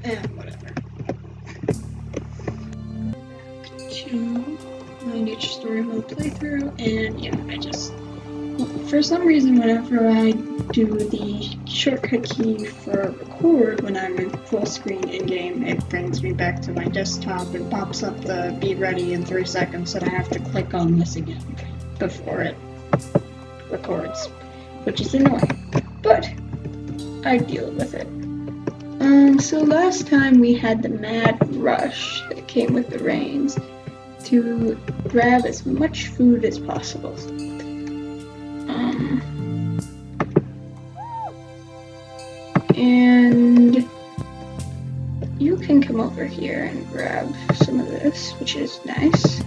Whatever. To my nature story mode playthrough, and yeah, I just, for some reason, whenever I do the shortcut key for record when I'm in full screen in game, it brings me back to my desktop and pops up the be ready in 3 seconds, and I have to click on this again before it records, which is annoying, but I deal with it. So last time we had the mad rush that came with the rains to grab as much food as possible. And you can come over here and grab some of this, which is nice.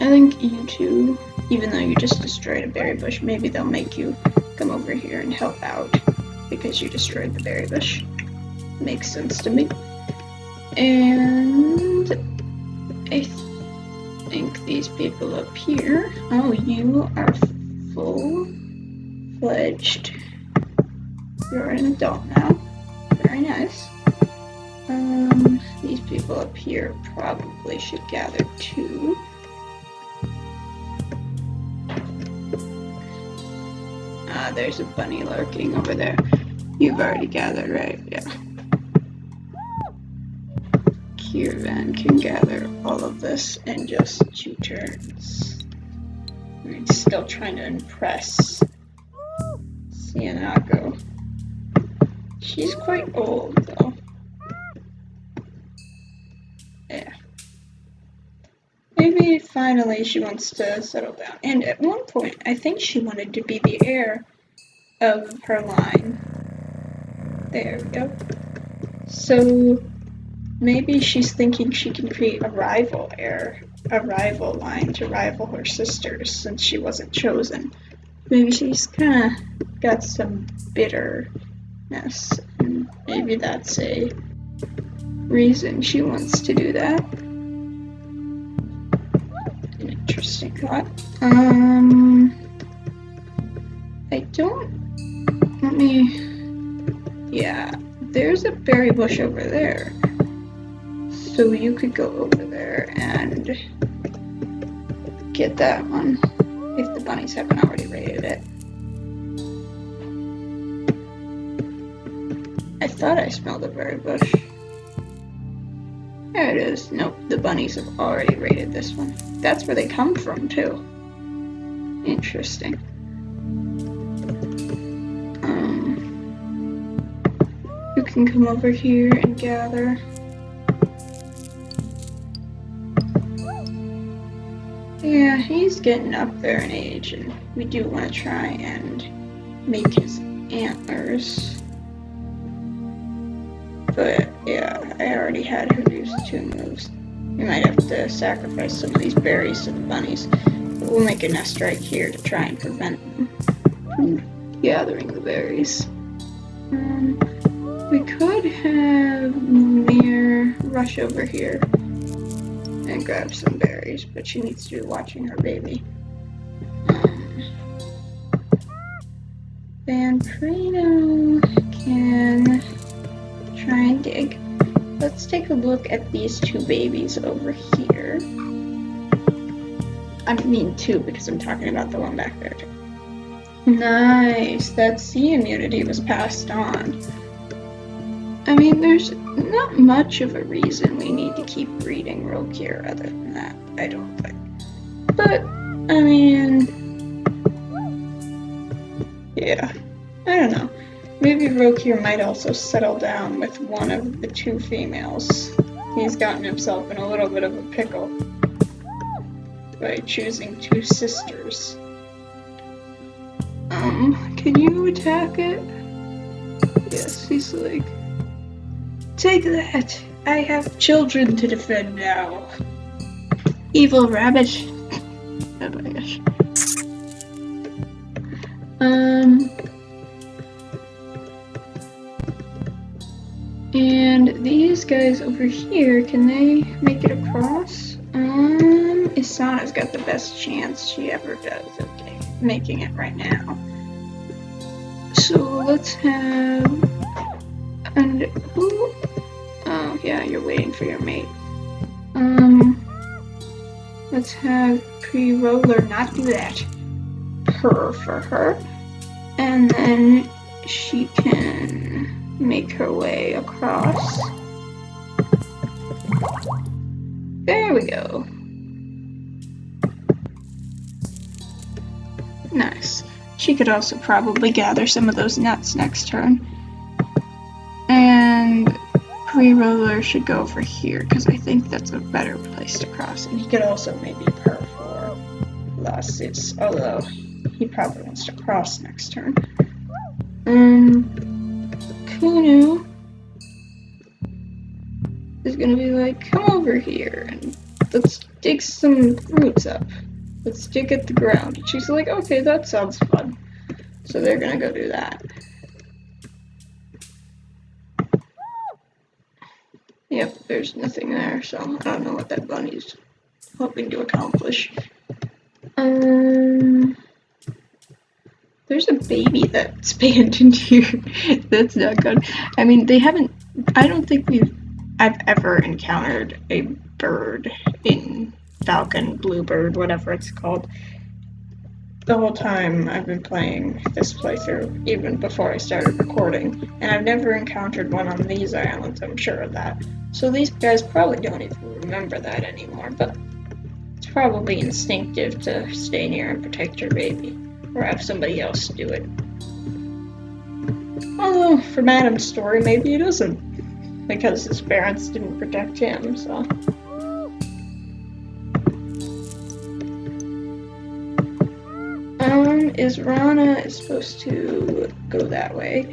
I think you two, even though you just destroyed a berry bush, maybe they'll make you come over here and help out because you destroyed the berry bush. Makes sense to me. And I think these people up here, oh, you are full-fledged. You're an adult now. Very nice. These people up here probably should gather too. There's a bunny lurking over there. You've already gathered, right? Yeah. Kieran can gather all of this in just 2 turns. I'm still trying to impress Cianago. She's quite old, though. Yeah. Maybe finally she wants to settle down. And at one point, I think she wanted to be the heir of her line. There we go. So maybe she's thinking she can create a rival heir, a rival line to rival her sisters since she wasn't chosen. Maybe she's kind of got some bitterness, and maybe that's a reason she wants to do that. An interesting thought. I don't. Let me. Yeah, there's a berry bush over there. So you could go over there and get that one if the bunnies haven't already raided it. I thought I smelled a berry bush. There it is. Nope, the bunnies have already raided this one. That's where they come from, too. Interesting. You can come over here and gather. Yeah, he's getting up there in age, and we do want to try and make his antlers. But yeah, I already had her use 2 moves. We might have to sacrifice some of these berries to the bunnies. But we'll make a nest right here to try and prevent them from gathering the berries. We could have Mir rush over here and grab some berries, but she needs to be watching her baby. Van Prino can try and dig. Let's take a look at these 2 babies over here. I mean 2 because I'm talking about the one back there too. Nice, that sea immunity was passed on. I mean, there's not much of a reason we need to keep breeding Rokir other than that, I don't think. But, I mean, yeah, I don't know. Maybe Rokir might also settle down with one of the 2 females. He's gotten himself in a little bit of a pickle by choosing 2 sisters. Can you attack it? Yes, he's like, take that! I have children to defend now. Evil rabbit. Oh my gosh. And these guys over here, can they make it across? Isana's got the best chance she ever does of making it right now. So let's have And who? Oh, yeah, you're waiting for your mate. Let's have Pre-Roller not do that. Purr for her. And then she can make her way across. There we go. Nice. She could also probably gather some of those nuts next turn. And Pre-Roller should go over here, because I think that's a better place to cross. And he could also maybe purr for Lassus, although he probably wants to cross next turn. Kunu is gonna be like, come over here and let's dig some roots up. Let's dig at the ground. And she's like, okay, that sounds fun. So they're gonna go do that. Yep, there's nothing there, so I don't know what that bunny's hoping to accomplish. There's a baby that spanned in here. That's not good. I mean, I don't think I've ever encountered a bird in Falcon, Bluebird, whatever it's called. The whole time I've been playing this playthrough, even before I started recording, and I've never encountered one on these islands, I'm sure of that. So these guys probably don't even remember that anymore, but it's probably instinctive to stay near and protect your baby, or have somebody else do it. Although, for Madam's story, maybe it isn't, because his parents didn't protect him, so... Rana is supposed to go that way.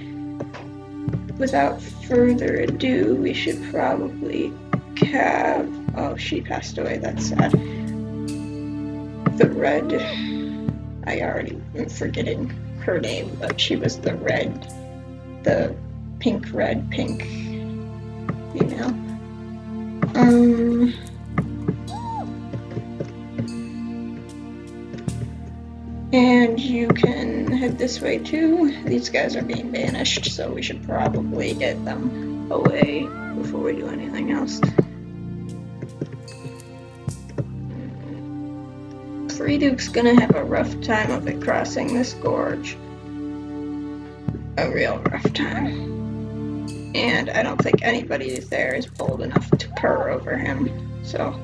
Without further ado, we should probably have... Oh, she passed away, that's sad. The red... I already am forgetting her name, but she was the pink female. And you can head this way too. These guys are being banished, so we should probably get them away before we do anything else. Priduk's gonna have a rough time of it crossing this gorge. A real rough time. And I don't think anybody there is bold enough to purr over him, so...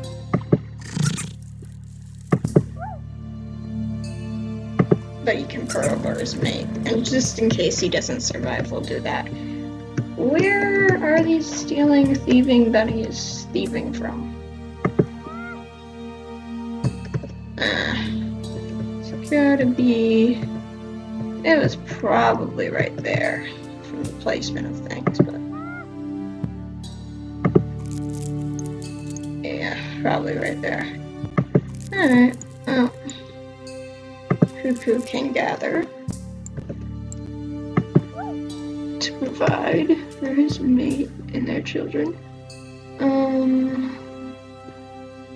But you can purr over his mate, and just in case he doesn't survive, we'll do that. Where are these thieving bunnies thieving from? It's gotta be... It was probably right there, from the placement of things, but... Yeah, probably right there. Alright, well... Cuckoo can gather to provide for his mate and their children.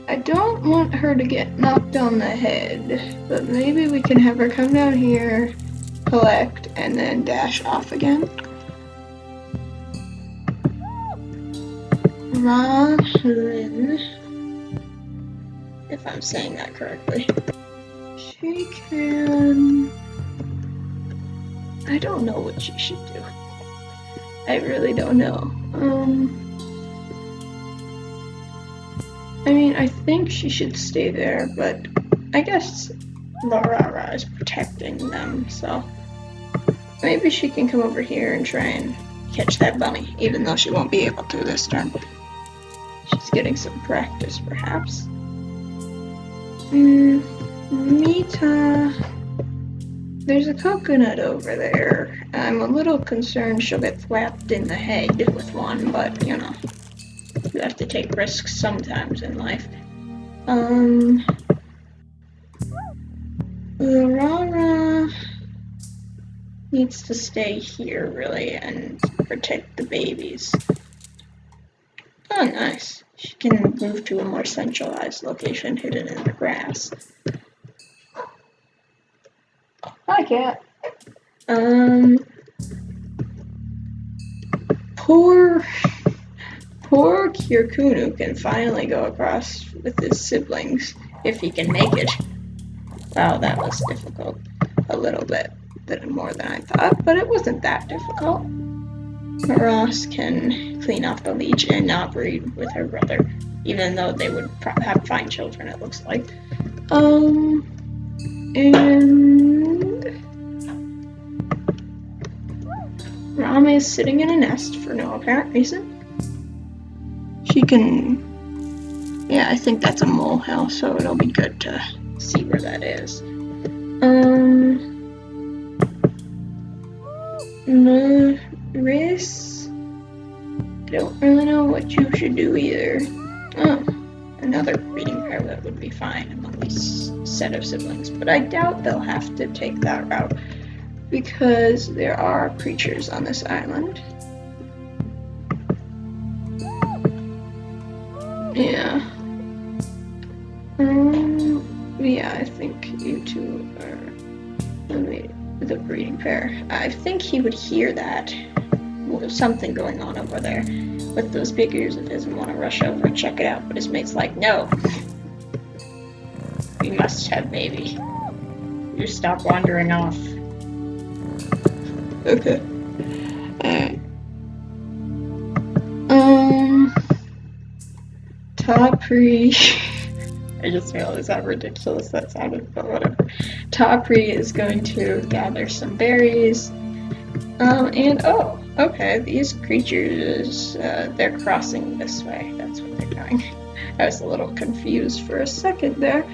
I don't want her to get knocked on the head, but maybe we can have her come down here, collect, and then dash off again. Rahlin, if I'm saying that correctly. She can... I don't know what she should do. I really don't know. I mean, I think she should stay there, but I guess Larara is protecting them, so maybe she can come over here and try and catch that bunny, even though she won't be able to this turn. She's getting some practice, perhaps. Mita, there's a coconut over there. I'm a little concerned she'll get thwapped in the head with one, but you know, you have to take risks sometimes in life. Aurora needs to stay here, really, and protect the babies. Oh, nice. She can move to a more centralized location hidden in the grass. Hi, cat. poor Kirkunu can finally go across with his siblings, if he can make it. Wow, that was difficult. A little bit more than I thought, but it wasn't that difficult. Ross can clean off the leech and not breed with her brother, even though they would have fine children, it looks like. And Rama is sitting in a nest for no apparent reason. She can... Yeah, I think that's a molehill, so it'll be good to see where that is. Riss? I don't really know what you should do either. Oh, another breeding pair that would be fine among these set of siblings, but I doubt they'll have to take that route because there are creatures on this island. Yeah. Yeah, I think you two are the breeding pair. I think he would hear that. Well, there's something going on over there with those big ears and doesn't want to rush over and check it out, but his mate's like, no. We must have baby. You stop wandering off. Okay. Tapri. I just realized how ridiculous that sounded, but whatever. Tapri is going to gather some berries. And oh, okay, these creatures, they're crossing this way. That's what they're doing. I was a little confused for a second there.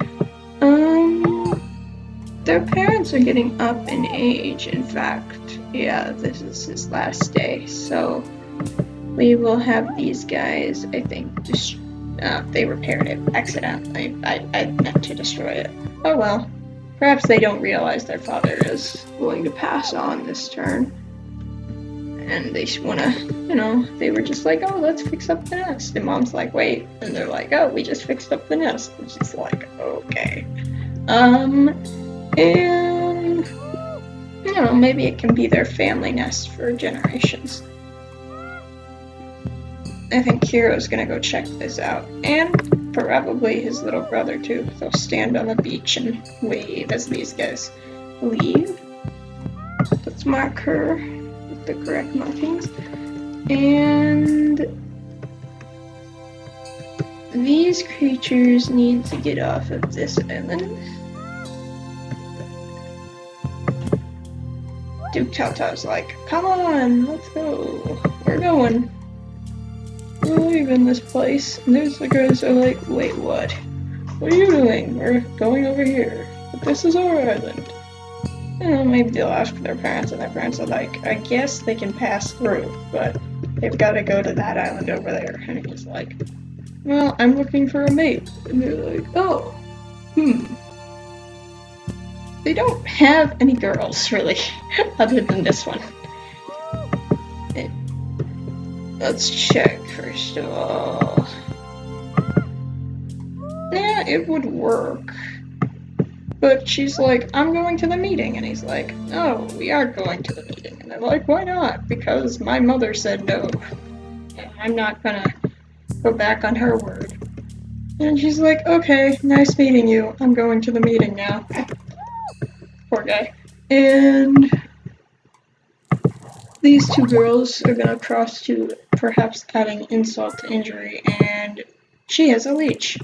Their parents are getting up in age, in fact. Yeah, this is his last day, so we will have these guys, I think, they repaired it accidentally. I meant to destroy it. Oh well. Perhaps they don't realize their father is willing to pass on this turn. And they wanna, they were just like, oh, let's fix up the nest. And Mom's like, wait. And they're like, oh, we just fixed up the nest. It's just like, okay. And, maybe it can be their family nest for generations. I think Kiro's gonna go check this out. And probably his little brother too. They'll stand on the beach and wave as these guys leave. Let's mark her with the correct markings. And these creatures need to get off of this island. Duke Tauta's like, come on, let's go. We're going. We're leaving this place. And there's the guys are like, wait, what? What are you doing? We're going over here. But this is our island. Maybe they'll ask their parents, and their parents are like, I guess they can pass through, but they've got to go to that island over there. And he's like, well, I'm looking for a mate. And they're like, oh, They don't have any girls, really, other than this one. Let's check, first of all. Yeah, it would work. But she's like, I'm going to the meeting. And he's like, no, we aren't going to the meeting. And they're like, why not? Because my mother said no. And I'm not gonna go back on her word. And she's like, okay, nice meeting you. I'm going to the meeting now. Poor guy. And these two girls are gonna cross to perhaps adding insult to injury, and she has a leech.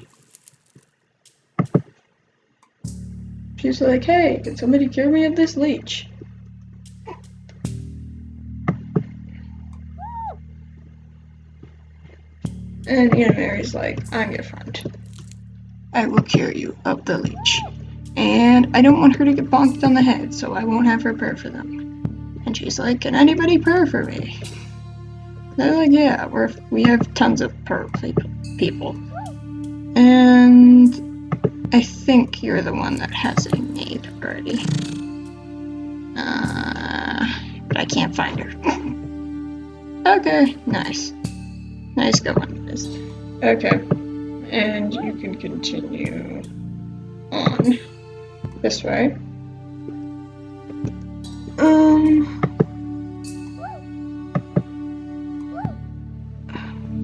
She's like, hey, can somebody cure me of this leech? And Mary's like, I'm your friend. I will cure you of the leech. And I don't want her to get bonked on the head, so I won't have her purr for them. And she's like, can anybody purr for me? They're like, yeah, we have tons of purr people. And I think you're the one that has a mate already. But I can't find her. Okay, nice. Nice going, Liz. Okay, and you can continue on this way.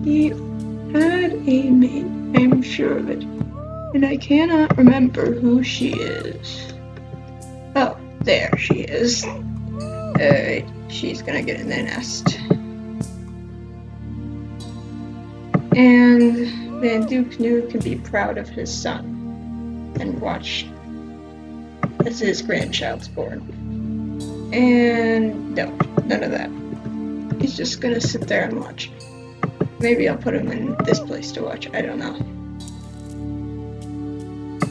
He had a mate, I'm sure of it. And I cannot remember who she is. Oh, there she is. Alright, she's gonna get in the nest. And then Dukduk can be proud of his son and watch as his grandchild's born. And no, none of that. He's just gonna sit there and watch. Maybe I'll put him in this place to watch, I don't know.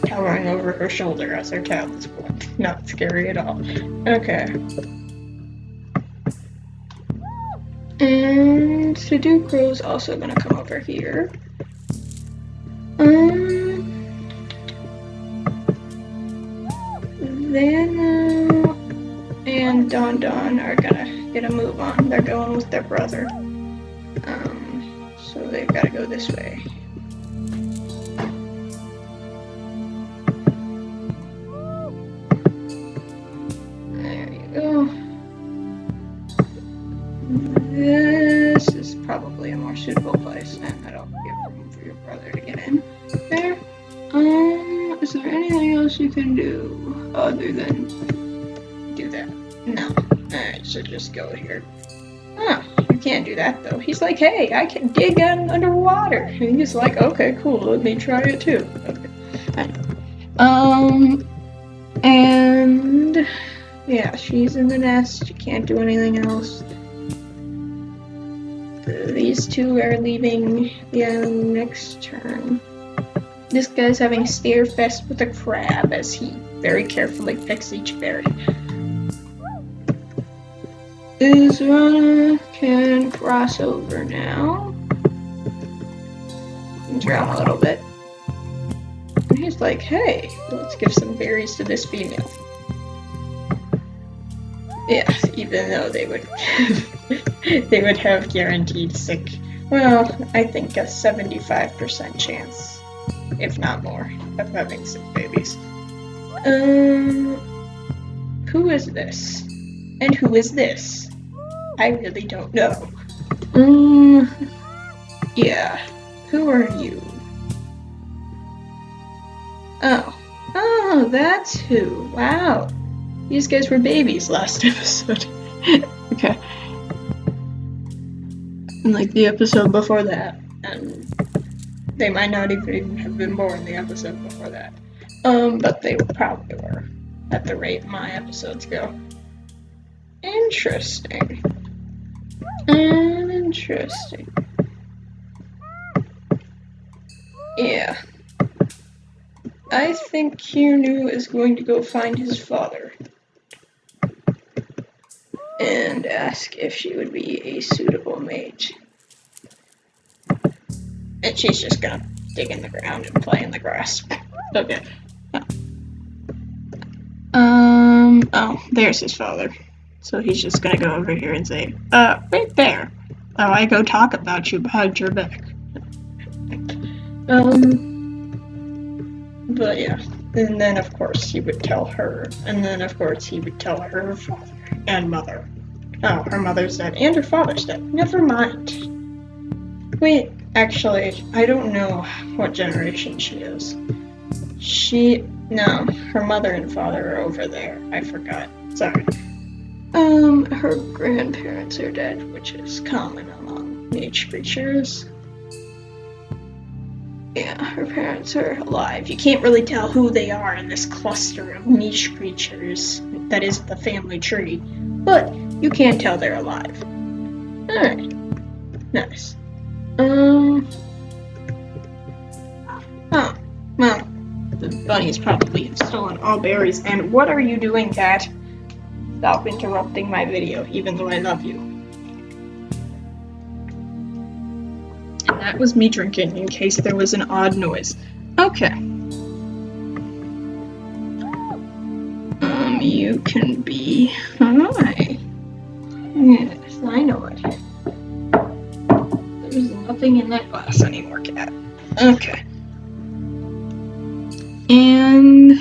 Towering over her shoulder as her child is born. Not scary at all. Okay. And Priduk is also gonna come over here. Vanna and Don are gonna get a move on. They're going with their brother. So they've gotta go this way. There you go. This is probably a more suitable place, and that'll give room for your brother to get in. There. Is there anything else you can do other than do that? No. Alright, so just go here. Huh, you can't do that though. He's like, hey, I can dig underwater. And he's like, okay, cool, let me try it too. Okay. And yeah, she's in the nest. She can't do anything else. These two are leaving the island next turn. This guy's having a stare fest with a crab as he very carefully picks each berry. Rekoana can cross over now. And drown a little bit. And he's like, hey, let's give some berries to this female. Yeah, even though they would have guaranteed sick. Well, I think a 75% chance, if not more, of having sick babies. Who is this? And who is this? I really don't know. Yeah. Who are you? Oh, that's who. Wow. These guys were babies last episode. Okay. And like the episode before that. And they might not even have been born the episode before that. But they probably were, at the rate my episodes go. Interesting. Interesting. Yeah. I think Kirnu is going to go find his father and ask if she would be a suitable mate. And she's just gonna dig in the ground and play in the grass. Okay. Oh, there's his father. So he's just gonna go over here and say, right there. Oh, I go talk about you behind your back. But yeah. And then of course he would tell her. And then of course he would tell her father and mother. Oh, her mother's dead and her father's dead. Never mind. Wait, actually, I don't know what generation she is. No, her mother and father are over there. I forgot. Sorry. Her grandparents are dead, which is common among niche creatures. Yeah, her parents are alive. You can't really tell who they are in this cluster of niche creatures that is the family tree, but you can tell they're alive. Alright. Nice. Oh, well, the bunnies probably have stolen all berries, and what are you doing, cat? Stop interrupting my video, even though I love you. And that was me drinking, in case there was an odd noise. Okay. You can be... Hi. Yes, I know it. There's nothing in that glass anymore, cat. Okay. And...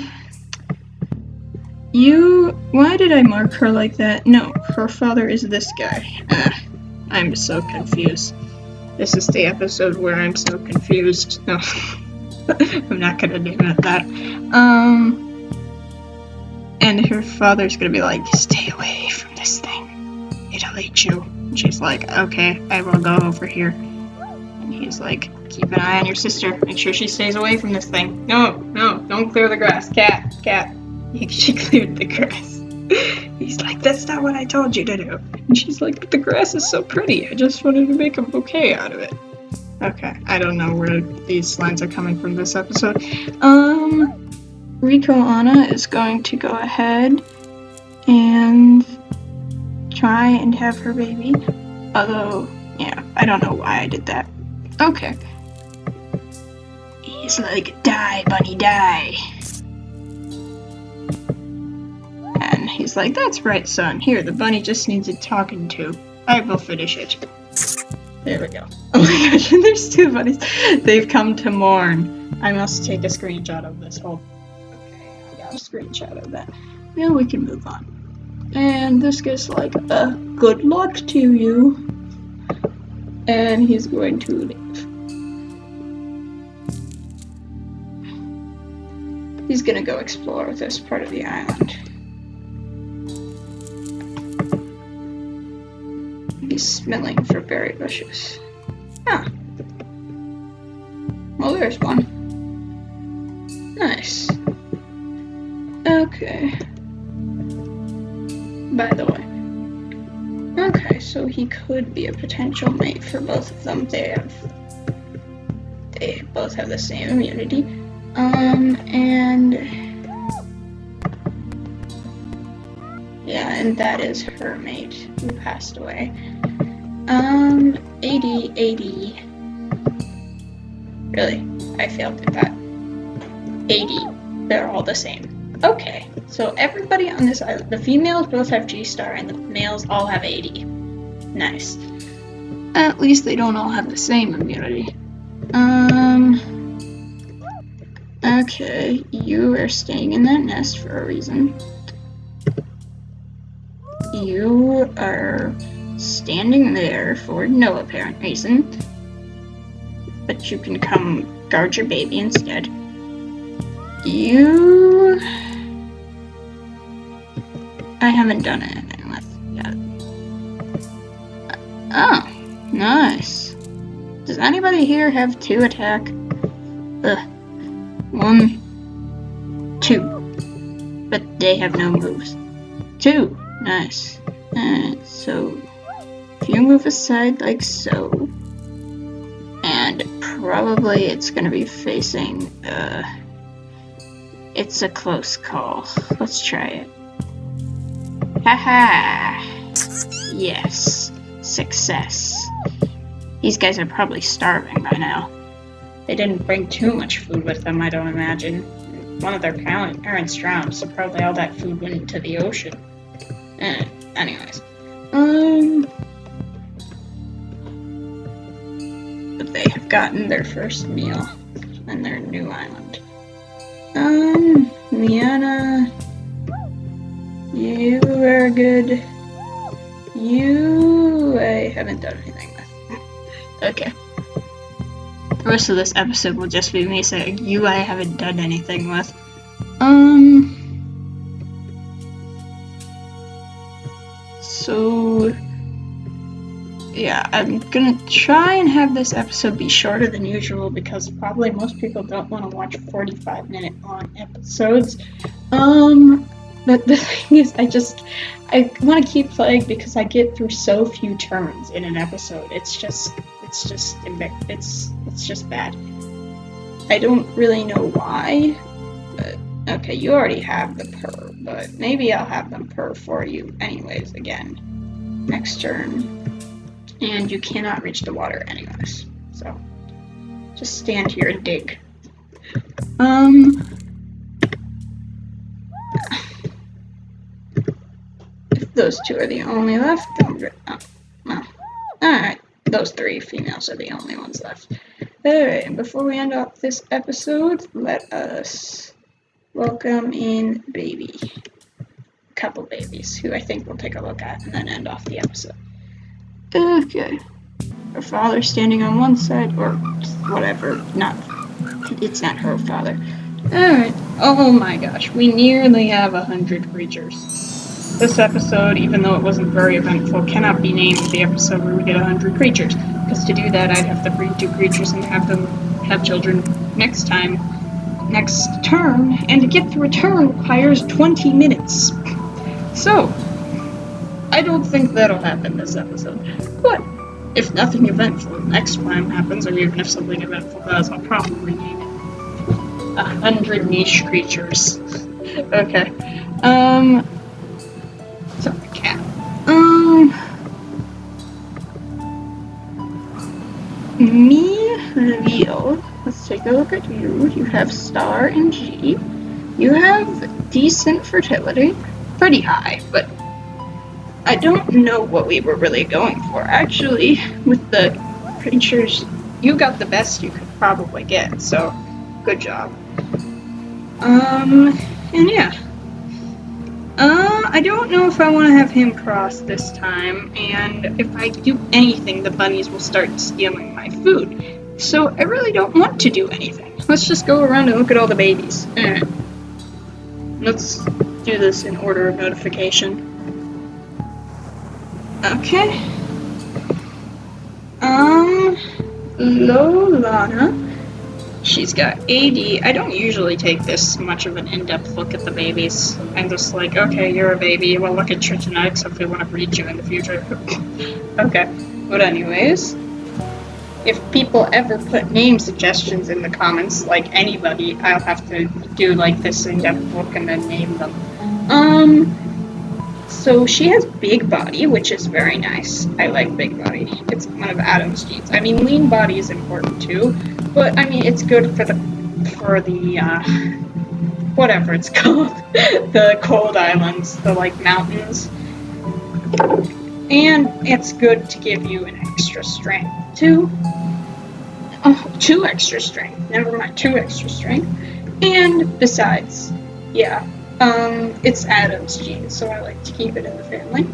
Why did I mark her like that? No, her father is this guy. I'm so confused. This is the episode where I'm so confused. No, I'm not gonna name it that. And her father's gonna be like, stay away from this thing. It'll eat you. And she's like, okay, I will go over here. And he's like, keep an eye on your sister. Make sure she stays away from this thing. No, don't clear the grass. Cat. She cleared the grass. He's like, that's not what I told you to do. And she's like, but the grass is so pretty. I just wanted to make a bouquet out of it. Okay, I don't know where these lines are coming from this episode. Rekoana is going to go ahead and try and have her baby. Although, yeah, I don't know why I did that. Okay. He's like, die, bunny, die. And he's like, that's right, son. Here, the bunny just needs it talking to. I will finish it. There we go. Oh my gosh, and there's two bunnies. They've come to mourn. I must take a screenshot of this whole... Okay, I got a screenshot of that. Now we can move on. And this guy's like, good luck to you. And he's going to leave. He's gonna go explore this part of the island. He's smelling for berry bushes. Ah. Well, there's one. Nice. Okay. By the way. Okay, so he could be a potential mate for both of them. They both have the same immunity. And yeah, and that is her mate who passed away. 80. Really? I failed at that. 80. They're all the same. Okay, so everybody on this island, the females both have G-star and the males all have 80. Nice. At least they don't all have the same immunity. Okay, you are staying in that nest for a reason. You are standing there for no apparent reason. But you can come guard your baby instead. You... I haven't done anything with yet. Oh, nice. Does anybody here have 2 attack? 1, 2. But they have no moves. 2. Nice. Alright, so if you move aside like so, and probably it's gonna be facing, it's a close call. Let's try it. Haha! Yes. Success. These guys are probably starving by now. They didn't bring too much food with them, I don't imagine. One of their parents drowned, so probably all that food went into the ocean. Anyways. But they have gotten their first meal on their new island. Miana, you are good. You, I haven't done anything with. Okay. The rest of this episode will just be me saying, you I haven't done anything with. So, yeah, I'm gonna try and have this episode be shorter than usual because probably most people don't want to watch 45-minute long episodes. But the thing is, I want to keep playing because I get through so few turns in an episode. It's just bad. I don't really know why, but okay, you already have the purr, but maybe I'll have them purr for you anyways again next turn. And you cannot reach the water anyways, so just stand here and dig. If those 2 are the only left, alright, those 3 females are the only ones left. Alright, and before we end off this episode, let us welcome in baby. A couple babies, who I think we'll take a look at and then end off the episode. Okay. Her father standing on one side, or whatever. It's not her father. Alright. Oh my gosh, we nearly have 100 creatures. This episode, even though it wasn't very eventful, cannot be named the episode where we get 100 creatures. Because to do that, I'd have to breed 2 creatures and have them have children next term. And to get through a term requires 20 minutes. So, I don't think that'll happen this episode. But, if nothing eventful next time happens, or even if something eventful does, I'll probably name it 100 niche creatures. Okay. Sorry, cat. Me, Leo. Let's take a look at you. You have star and G. You have decent fertility. Pretty high, but I don't know what we were really going for. Actually, with the creatures, you got the best you could probably get, so good job. And yeah. I don't know if I want to have him cross this time, and if I do anything, the bunnies will start stealing my food. So I really don't want to do anything. Let's just go around and look at all the babies. Let's do this in order of notification. Okay. Lolana. She's got AD. I don't usually take this much of an in-depth look at the babies. I'm just like, okay, you're a baby. Well, look at your genetics if we want to breed you in the future. Okay. But anyways, if people ever put name suggestions in the comments, like anybody, I'll have to do like this in-depth look and then name them. So she has big body, which is very nice. I like big body. It's one of Adam's genes. I mean, lean body is important too, but I mean, it's good for the whatever it's called, the cold islands, the like mountains, and it's good to give you an extra strength too. Oh, 2 extra strength. Never mind, 2 extra strength. And besides, yeah. It's Adam's gene, so I like to keep it in the family.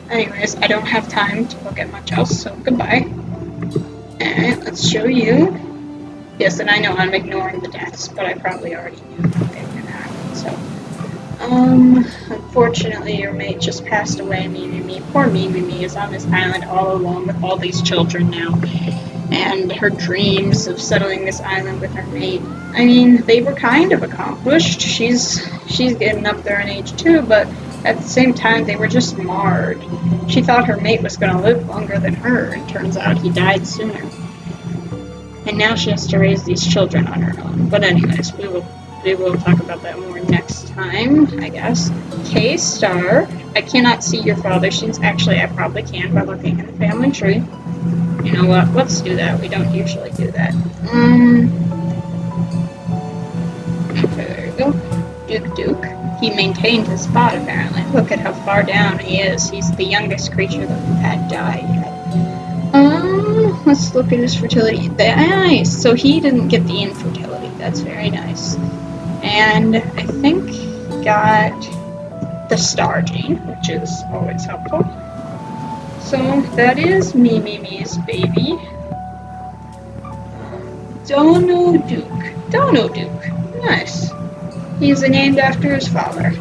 Anyways, I don't have time to look at much else, so goodbye. And let's show you. Yes, and I know I'm ignoring the deaths, but I probably already knew that they were gonna happen, so. Unfortunately, your mate just passed away, Mememe. Poor Mememe is on this island all alone with all these children now. And her dreams of settling this island with her mate, I mean, they were kind of accomplished. She's getting up there in age too, but at the same time, they were just marred. She thought her mate was going to live longer than her, and turns out he died sooner. And now she has to raise these children on her own. But anyways, we will talk about that more next time, I guess. K-Star, I cannot see your father's genes. Actually, I probably can by looking in the family tree. You know what? Let's do that. We don't usually do that. Okay, there you go. Dukduk. He maintained his spot, apparently. Look at how far down he is. He's the youngest creature that we've had die yet. Let's look at his fertility. Nice! So he didn't get the infertility. That's very nice. And I think he got the star gene, which is always helpful. So that is Mememe's baby. Dukduk. Nice. He's named after his father.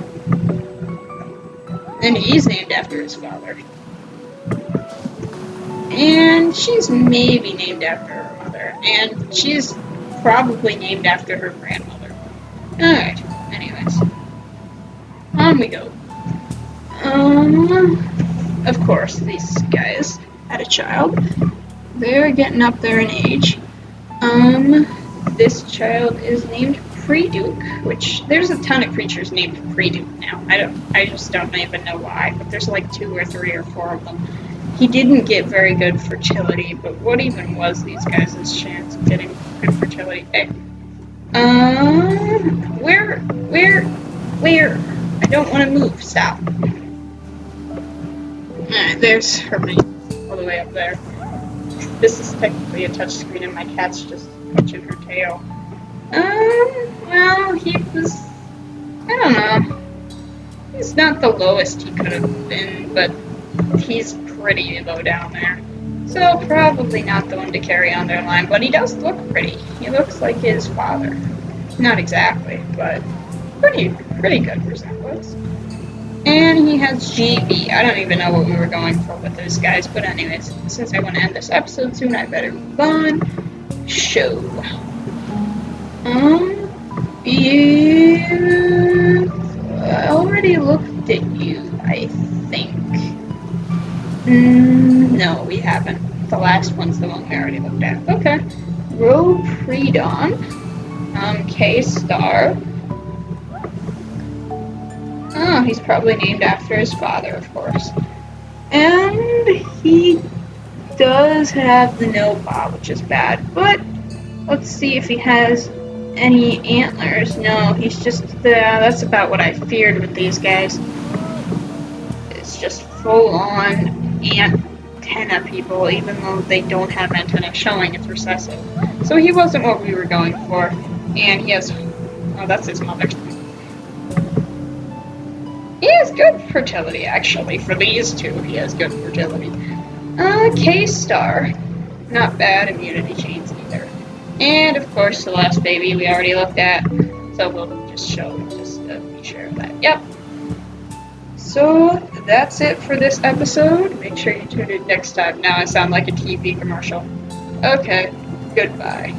And he's named after his father. And she's maybe named after her mother. And she's probably named after her grandmother. Alright, anyways. On we go. Of course, these guys had a child. They're getting up there in age. This child is named Priduk, which there's a ton of creatures named Priduk now. I just don't even know why, but there's like 2 or 3 or 4 of them. He didn't get very good fertility, but what even was these guys' chance of getting good fertility? Hey. Where? I don't want to move. Stop. Alright, there's her mate, all the way up there. This is technically a touchscreen and my cat's just touching her tail. Well, he was, I don't know. He's not the lowest he could have been, but he's pretty low down there. So probably not the one to carry on their line, but he does look pretty. He looks like his father. Not exactly, but pretty good resemblance. And he has GB. I don't even know what we were going for with those guys, but anyways, since I want to end this episode soon, I better move on. Show. I already looked at you, I think. No, we haven't. The last one's the one we already looked at. Okay. Priduk. K-Star. Oh, he's probably named after his father, of course. And he does have the no bob, which is bad, but let's see if he has any antlers. No, he's just that's about what I feared with these guys. It's just full-on antenna people, even though they don't have antenna showing, it's recessive. So he wasn't what we were going for. And he has, oh, that's his mother. He has good fertility, actually. For these two, he has good fertility. K-Star. Not bad. Immunity chains either. And, of course, the last baby we already looked at. So we'll just show, just to be sure of that. Yep. So, that's it for this episode. Make sure you tune in next time. Now I sound like a TV commercial. Okay. Goodbye.